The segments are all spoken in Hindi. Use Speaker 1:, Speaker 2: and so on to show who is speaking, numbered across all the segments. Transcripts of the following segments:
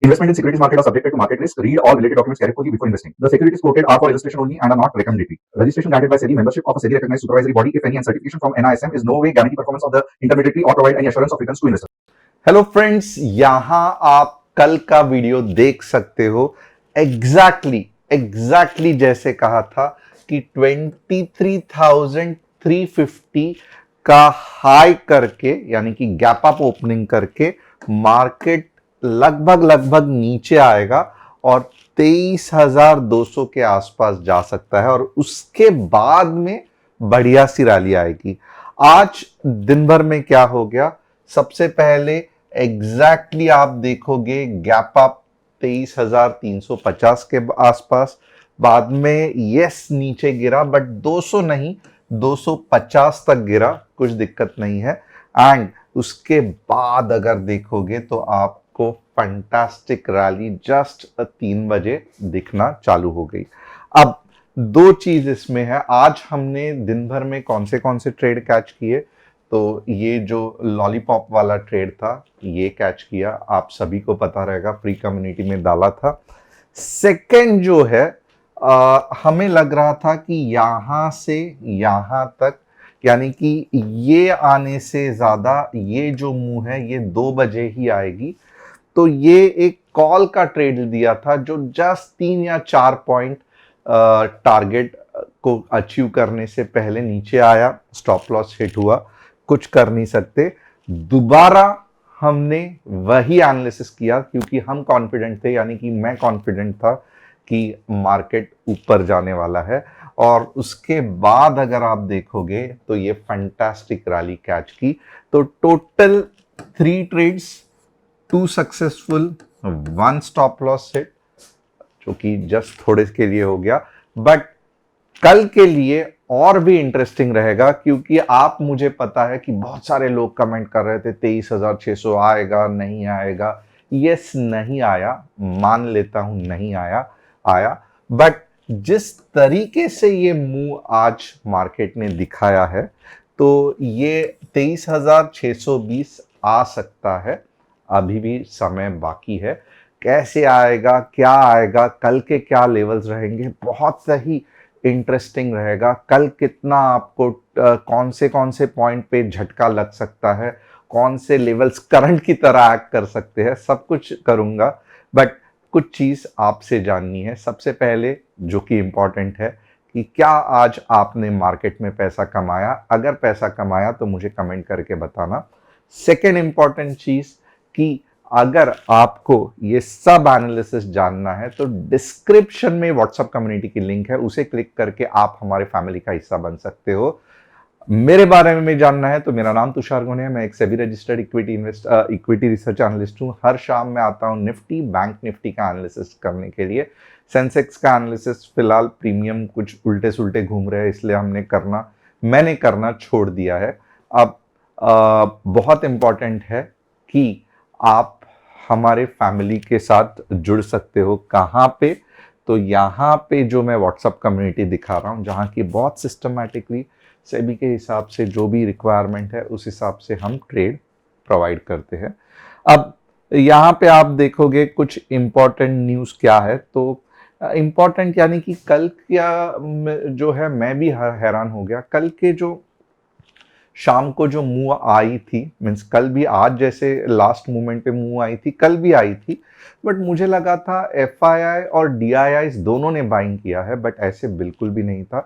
Speaker 1: Investment in securities market are subjected to market risk. Read all related documents carefully before investing. The securities quoted are for illustration only and are not recommendatory. Registration granted by SEBI. Membership of a SEBI recognized supervisory body, if any, and certification from NISM is no way guarantee performance of the intermediary or provide any assurance of returns to investors.
Speaker 2: Hello friends, यहां आप कल का वीडियो देख सकते हो। एग्जैक्टली जैसे कहा था कि 23,350 का हाई करके, यानी कि गैप अप ओपनिंग करके मार्केट लगभग नीचे आएगा और 23,200 के आसपास जा सकता है और उसके बाद में बढ़िया सी रैली आएगी। आज दिन भर में क्या हो गया, सबसे पहले एग्जैक्टली आप देखोगे गैप अप 23,350 के आसपास, बाद में यस नीचे गिरा बट 200 नहीं 250 तक गिरा, कुछ दिक्कत नहीं है। एंड उसके बाद अगर देखोगे तो आपको फैंटास्टिक रैली जस्ट 3 बजे दिखना चालू हो गई। अब दो चीज इसमें है, आज हमने दिन भर में कौन से ट्रेड कैच किए, तो ये जो लॉलीपॉप वाला ट्रेड था ये कैच किया, आप सभी को पता रहेगा, फ्री कम्युनिटी में डाला था। सेकंड जो है हमें लग रहा था कि यहां से यहां तक, यानी कि ये आने से ज्यादा ये जो मूव है ये 2 बजे ही आएगी, तो ये एक कॉल का ट्रेड दिया था जो जस्ट 3 या 4 पॉइंट टारगेट को अचीव करने से पहले नीचे आया, स्टॉप लॉस हिट हुआ, कुछ कर नहीं सकते। दोबारा हमने वही एनालिसिस किया क्योंकि हम कॉन्फिडेंट थे, यानी कि मैं कॉन्फिडेंट था कि मार्केट ऊपर जाने वाला है। और उसके बाद अगर आप देखोगे तो ये फैंटास्टिक रैली कैच की। तो total 3 trades, 2 successful, 1 stop loss hit, जो कि जस्ट थोड़े के लिए हो गया। बट कल के लिए और भी इंटरेस्टिंग रहेगा क्योंकि आप, मुझे पता है कि बहुत सारे लोग कमेंट कर रहे थे 23,600 आएगा नहीं आएगा। यस, नहीं आया, मान लेता हूं नहीं आया, बट जिस तरीके से ये मूव आज मार्केट ने दिखाया है तो ये 23,620 आ सकता है। अभी भी समय बाकी है, कैसे आएगा, क्या आएगा, कल के क्या लेवल्स रहेंगे, बहुत सही इंटरेस्टिंग रहेगा। कल कितना आपको कौन से पॉइंट पे झटका लग सकता है, कौन से लेवल्स करंट की तरह एक्ट कर सकते हैं, सब कुछ करूंगा। बट कुछ चीज आपसे जाननी है सबसे पहले, जो कि इंपॉर्टेंट है, कि क्या आज आपने मार्केट में पैसा कमाया। अगर पैसा कमाया तो मुझे कमेंट करके बताना। सेकेंड इंपॉर्टेंट चीज कि अगर आपको ये सब एनालिसिस जानना है तो डिस्क्रिप्शन में व्हाट्सएप कम्युनिटी की लिंक है, उसे क्लिक करके आप हमारे फैमिली का हिस्सा बन सकते हो। मेरे बारे में जानना है तो मेरा नाम तुषार गोने है, मैं एक SEBI registered equity research analyst हूँ। हर शाम मैं आता हूँ निफ्टी, बैंक निफ्टी का एनालिसिस करने के लिए। सेंसेक्स का एनालिसिस फिलहाल प्रीमियम कुछ उल्टे सुल्टे घूम रहे हैं, इसलिए मैंने करना छोड़ दिया है। अब बहुत इंपॉर्टेंट है कि आप हमारे फैमिली के साथ जुड़ सकते हो। कहाँ पे? तो यहाँ पे जो मैं व्हाट्सएप कम्युनिटी दिखा रहा हूँ, जहाँ की बहुत सिस्टमैटिकली सेबी के हिसाब से जो भी रिक्वायरमेंट है उस हिसाब से हम ट्रेड प्रोवाइड करते हैं। अब यहाँ पे आप देखोगे कुछ इंपॉर्टेंट न्यूज़ क्या है, तो इंपॉर्टेंट यानी कि कल क्या जो है, मैं भी हैरान हो गया। कल के जो शाम को जो मूव आई थी, मीन्स कल भी आज जैसे लास्ट मोमेंट पे मूव आई थी, कल भी आई थी, बट मुझे लगा था एफआईआई और डीआईआई दोनों ने बाइंग किया है, बट ऐसे बिल्कुल भी नहीं था।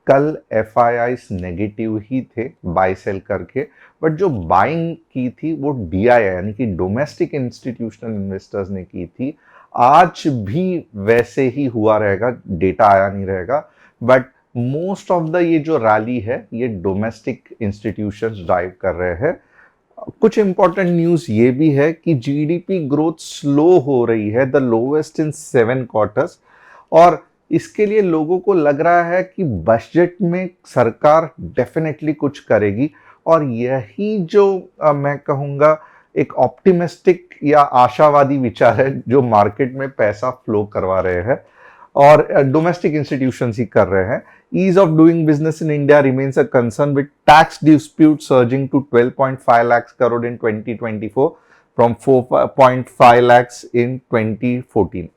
Speaker 2: कल एफआईआई नेगेटिव ही थे बाय सेल करके, बट जो बाइंग की थी वो डीआईआई यानी कि डोमेस्टिक इंस्टीट्यूशनल इन्वेस्टर्स ने की थी। आज भी वैसे ही हुआ रहेगा, डेटा आया नहीं रहेगा, बट मोस्ट ऑफ द ये जो रैली है ये डोमेस्टिक इंस्टीट्यूशंस ड्राइव कर रहे हैं। कुछ इंपॉर्टेंट न्यूज ये भी है कि जीडीपी ग्रोथ स्लो हो रही है, द लोवेस्ट इन 7 क्वार्टर्स, और इसके लिए लोगों को लग रहा है कि बजट में सरकार डेफिनेटली कुछ करेगी। और यही जो मैं कहूँगा एक ऑप्टिमिस्टिक या आशावादी विचार है जो मार्केट में पैसा फ्लो करवा रहे हैं और डोमेस्टिक इंस्टीट्यूशंस ही कर रहे हैं। Ease of doing business in India remains a concern with tax dispute surging to 12.5 lakhs crore in 2024. From 4.5 lakhs इन 2014।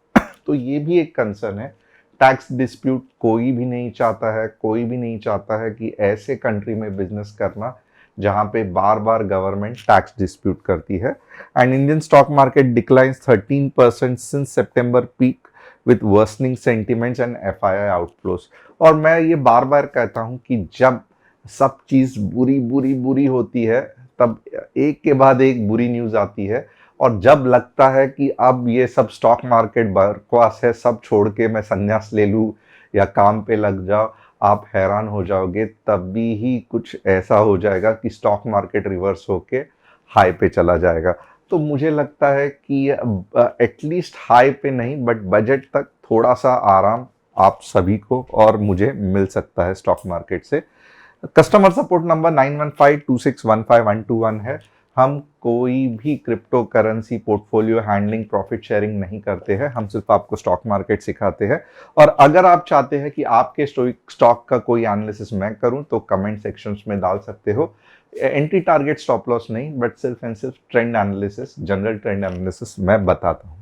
Speaker 2: तो ये भी एक कंसर्न है। टैक्स डिस्प्यूट कोई भी नहीं चाहता है, कोई भी नहीं चाहता है कि ऐसे कंट्री में बिजनेस करना जहां पे बार बार गवर्नमेंट टैक्स डिस्प्यूट करती है। And Indian stock market declines 13% since September peak with worsening sentiments and FII outflows. और मैं ये बार बार कहता हूं कि जब सब चीज बुरी बुरी बुरी होती है तब एक के बाद एक बुरी न्यूज आती है, और जब लगता है कि अब ये सब स्टॉक मार्केट बकवास है, सब छोड़ के मैं संन्यास ले लूं या काम पे लग जाओ, आप हैरान हो जाओगे। तभी ही कुछ ऐसा हो जाएगा कि स्टॉक मार्केट रिवर्स होके हाई पे चला जाएगा। तो मुझे लगता है कि एटलीस्ट हाई पे नहीं बट बजट तक थोड़ा सा आराम आप सभी को और मुझे मिल सकता है स्टॉक मार्केट से। कस्टमर सपोर्ट नंबर 9152615121 है। हम कोई भी crypto currency portfolio handling profit sharing नहीं करते हैं, हम सिर्फ आपको स्टॉक मार्केट सिखाते हैं। और अगर आप चाहते हैं कि आपके स्टॉक का कोई एनालिसिस मैं करूं तो कमेंट सेक्शंस में डाल सकते हो। एंट्री टारगेट स्टॉप लॉस नहीं बट सिर्फ एंड सिर्फ trend analysis, general trend analysis मैं बताता हूं।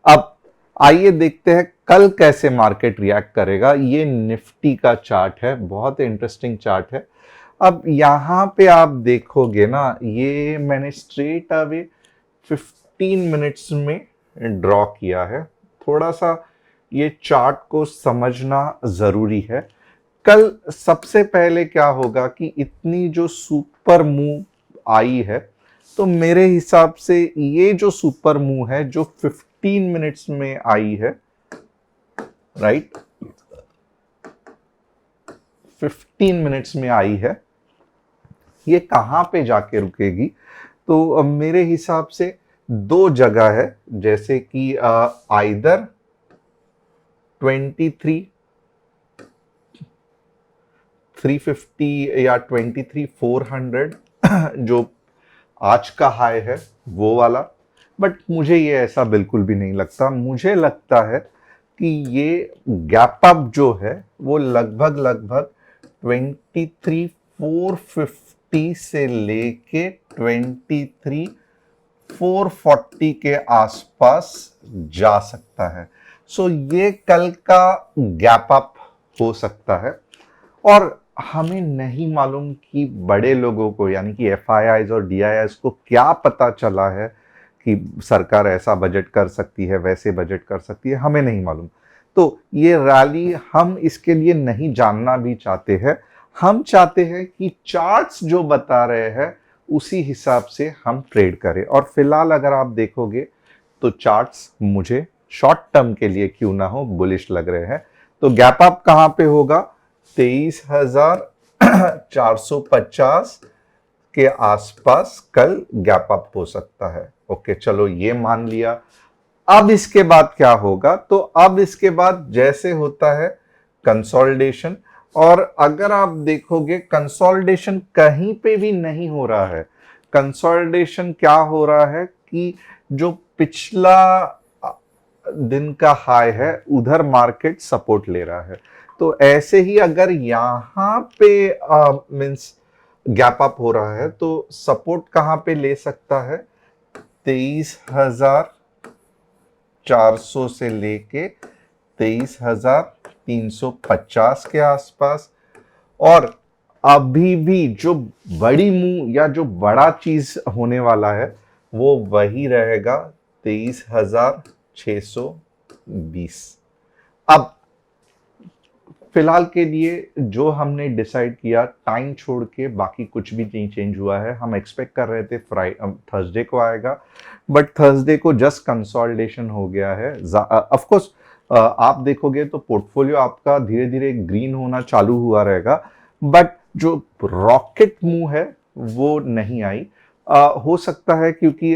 Speaker 2: अब आइए देखते हैं कल कैसे मार्केट रिएक्ट करेगा। ये निफ्टी का चार्ट है, बहुत इंटरेस्टिंग चार्ट है। अब यहां पे आप देखोगे ना, ये मैंने स्ट्रेट अवे 15 मिनट्स में ड्रॉ किया है। थोड़ा सा ये चार्ट को समझना जरूरी है। कल सबसे पहले क्या होगा कि इतनी जो सुपर मूव आई है, तो मेरे हिसाब से ये जो सुपर मूव है जो 15 मिनट्स में आई है, राइट, 15 मिनट्स में आई है, ये कहां पे जाके रुकेगी? तो मेरे हिसाब से दो जगह है, जैसे कि आइदर 23,350 या 23,400 जो आज का हाई है वो वाला। बट मुझे ये ऐसा बिल्कुल भी नहीं लगता। मुझे लगता है कि ये गैप अप जो है वो लगभग 23,450 से लेके 23,440 के आसपास जा सकता है। सो ये कल का गैप अप हो सकता है। और हमें नहीं मालूम कि बड़े लोगों को यानी कि एफआईआईज और डीआईआईज को क्या पता चला है कि सरकार ऐसा बजट कर सकती है, वैसे बजट कर सकती है, हमें नहीं मालूम। तो ये रैली हम इसके लिए नहीं जानना भी चाहते हैं। हम चाहते हैं कि चार्ट्स जो बता रहे हैं उसी हिसाब से हम ट्रेड करें। और फिलहाल अगर आप देखोगे तो चार्ट्स मुझे शॉर्ट टर्म के लिए क्यों ना हो बुलिश लग रहे हैं। तो गैप अप कहां पे होगा? 23,450 के आसपास कल गैप अप हो सकता है। ओके, चलो ये मान लिया। अब इसके बाद क्या होगा? तो अब इसके बाद जैसे होता है कंसोलिडेशन, और अगर आप देखोगे कंसोलिडेशन कहीं पे भी नहीं हो रहा है। कंसोलिडेशन क्या हो रहा है कि जो पिछला दिन का हाई है उधर मार्केट सपोर्ट ले रहा है। तो ऐसे ही अगर यहां पे मींस गैप अप हो रहा है तो सपोर्ट कहां पे ले सकता है? 23,400 से लेके 23,350 के आसपास। और अभी भी जो बड़ी मूव या जो बड़ा चीज होने वाला है वो वही रहेगा 23,620। अब फिलहाल के लिए जो हमने डिसाइड किया, टाइम छोड़ के बाकी कुछ भी नहीं चेंज हुआ है। हम एक्सपेक्ट कर रहे थे थर्सडे को आएगा, बट थर्सडे को जस्ट कंसोलिडेशन हो गया है। ऑफ कोर्स आप देखोगे तो पोर्टफोलियो आपका धीरे धीरे ग्रीन होना चालू हुआ रहेगा, बट जो रॉकेट मूव है वो नहीं आई। हो सकता है क्योंकि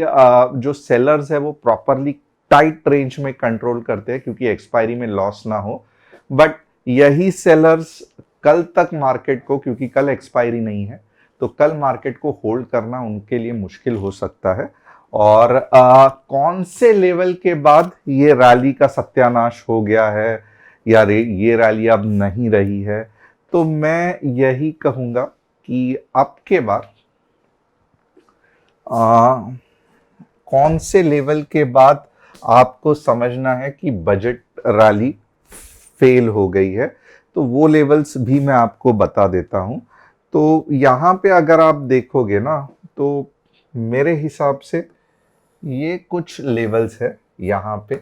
Speaker 2: जो सेलर्स है वो प्रॉपरली टाइट रेंज में कंट्रोल करते हैं क्योंकि एक्सपायरी में लॉस ना हो। बट यही सेलर्स कल तक मार्केट को, क्योंकि कल एक्सपायरी नहीं है, तो कल मार्केट को होल्ड करना उनके लिए मुश्किल हो सकता है। और कौन से लेवल के बाद ये रैली का सत्यानाश हो गया है या ये रैली अब नहीं रही है, तो मैं यही कहूंगा कि अब के बाद कौन से लेवल के बाद आपको समझना है कि बजट रैली फेल हो गई है, तो वो लेवल्स भी मैं आपको बता देता हूं। तो यहाँ पे अगर आप देखोगे ना, तो मेरे हिसाब से ये कुछ लेवल्स है यहाँ पे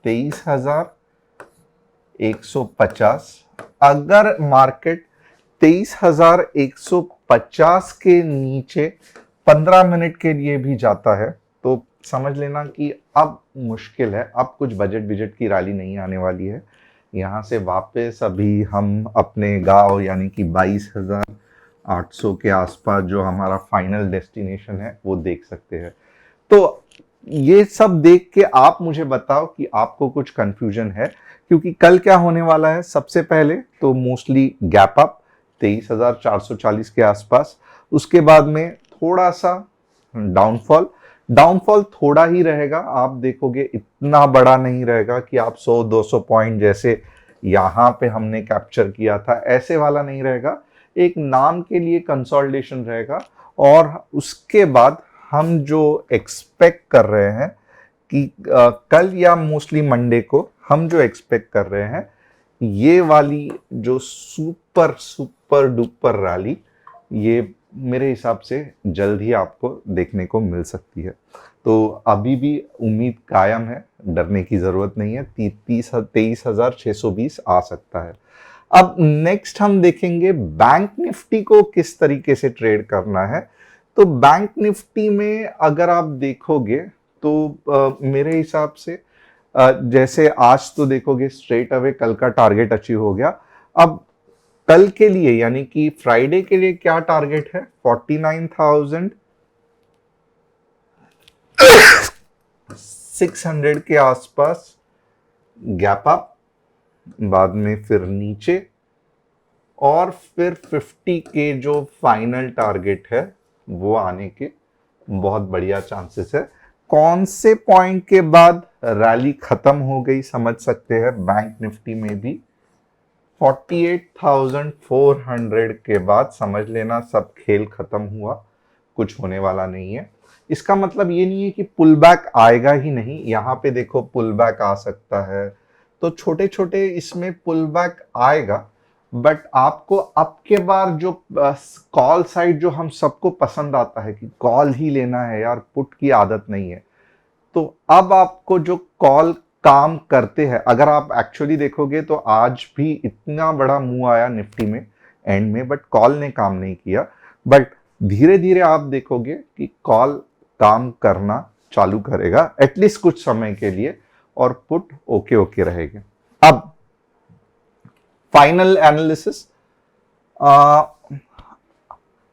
Speaker 2: 23,150। अगर मार्केट 23,150 के नीचे 15 मिनट के लिए भी जाता है तो समझ लेना कि अब मुश्किल है, अब कुछ बजट की रैली नहीं आने वाली है। यहाँ से वापस अभी हम अपने गांव यानी कि 22,800 के आसपास जो हमारा फाइनल डेस्टिनेशन है वो देख सकते हैं। तो ये सब देख के आप मुझे बताओ कि आपको कुछ कंफ्यूजन है, क्योंकि कल क्या होने वाला है। सबसे पहले तो मोस्टली गैप अप 23,440 के आसपास, उसके बाद में थोड़ा सा डाउनफॉल थोड़ा ही रहेगा। आप देखोगे इतना बड़ा नहीं रहेगा कि आप 100-200 पॉइंट जैसे यहाँ पे हमने कैप्चर किया था ऐसे वाला नहीं रहेगा। एक नाम के लिए कंसोलिडेशन रहेगा। और उसके बाद हम जो एक्सपेक्ट कर रहे हैं कि कल या मोस्टली मंडे को हम जो एक्सपेक्ट कर रहे हैं, ये वाली जो सुपर डुपर रैली, ये मेरे हिसाब से जल्द ही आपको देखने को मिल सकती है। तो अभी भी उम्मीद कायम है, डरने की जरूरत नहीं है। 23,620 आ सकता है। अब नेक्स्ट हम देखेंगे बैंक निफ्टी को किस तरीके से ट्रेड करना है। तो बैंक निफ्टी में अगर आप देखोगे तो मेरे हिसाब से जैसे आज तो देखोगे स्ट्रेट अवे कल का टारगेट अचीव हो गया। अब कल के लिए यानी कि फ्राइडे के लिए क्या टारगेट है, 49,600 के आसपास गैप अप, बाद में फिर नीचे, और फिर 50 के जो फाइनल टारगेट है वो आने के बहुत बढ़िया चांसेस है। कौन से पॉइंट के बाद रैली खत्म हो गई समझ सकते हैं बैंक निफ्टी में भी, 48,400 के बाद समझ लेना सब खेल खत्म हुआ, कुछ होने वाला नहीं है। इसका मतलब ये नहीं है कि पुल बैक आएगा ही नहीं। यहाँ पे देखो पुल बैक आ सकता है, तो छोटे छोटे इसमें पुल बैक आएगा। बट आपको अब के बार जो कॉल साइड जो हम सबको पसंद आता है कि कॉल ही लेना है यार, पुट की आदत नहीं है, तो अब आपको जो कॉल काम करते हैं, अगर आप एक्चुअली देखोगे तो आज भी इतना बड़ा मूव आया निफ्टी में एंड में, बट कॉल ने काम नहीं किया। बट धीरे धीरे आप देखोगे कि कॉल काम करना चालू करेगा एटलीस्ट कुछ समय के लिए, और पुट ओके रहेगा। अब फाइनल एनालिसिस,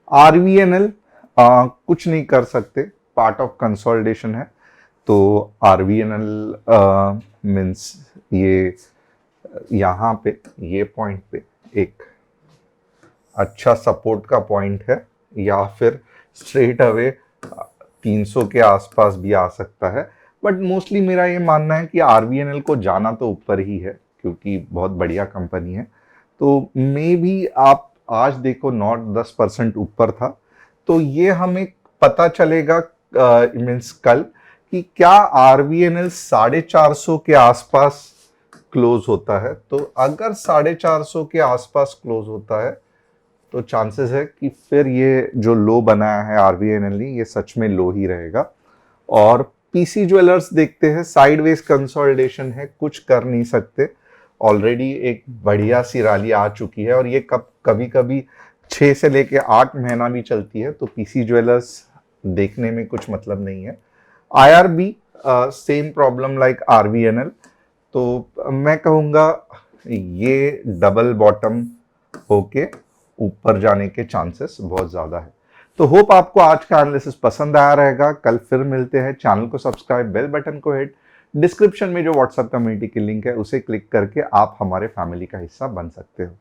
Speaker 2: आरवीएनएल कुछ नहीं कर सकते, पार्ट ऑफ कंसोलिडेशन है। तो आरवीएनएल मीन्स ये यहाँ पे ये पॉइंट पे एक अच्छा सपोर्ट का पॉइंट है, या फिर स्ट्रेट अवे 300 के आसपास भी आ सकता है। बट मोस्टली मेरा ये मानना है कि आरवीएनएल को जाना तो ऊपर ही है, क्योंकि बहुत बढ़िया कंपनी है। तो मे भी आप आज देखो 9-10% ऊपर था, तो ये हमें पता चलेगा मीन्स कल कि क्या आरवीएनएल 450 के आसपास क्लोज होता है। तो अगर 450 के आसपास क्लोज होता है तो चांसेस है कि फिर ये जो लो बनाया है आरवीएनएल ने, ये सच में लो ही रहेगा। और पीसी ज्वेलर्स देखते हैं, साइडवेज कंसोलिडेशन है, कुछ कर नहीं सकते। ऑलरेडी एक बढ़िया सी रैली आ चुकी है, और ये कभी कभी 6 से लेके 8 महीना भी चलती है, तो पीसी ज्वेलर्स देखने में कुछ मतलब नहीं है। IRB same problem like RVNL, तो मैं कहूँगा ये डबल बॉटम होके ऊपर जाने के चांसेस बहुत ज़्यादा है। तो होप आपको आज का एनालिसिस पसंद आया रहेगा। कल फिर मिलते हैं। चैनल को सब्सक्राइब, बेल बटन को हिट, डिस्क्रिप्शन में जो व्हाट्सएप कम्युनिटी की लिंक है उसे क्लिक करके आप हमारे फैमिली का हिस्सा बन सकते हो।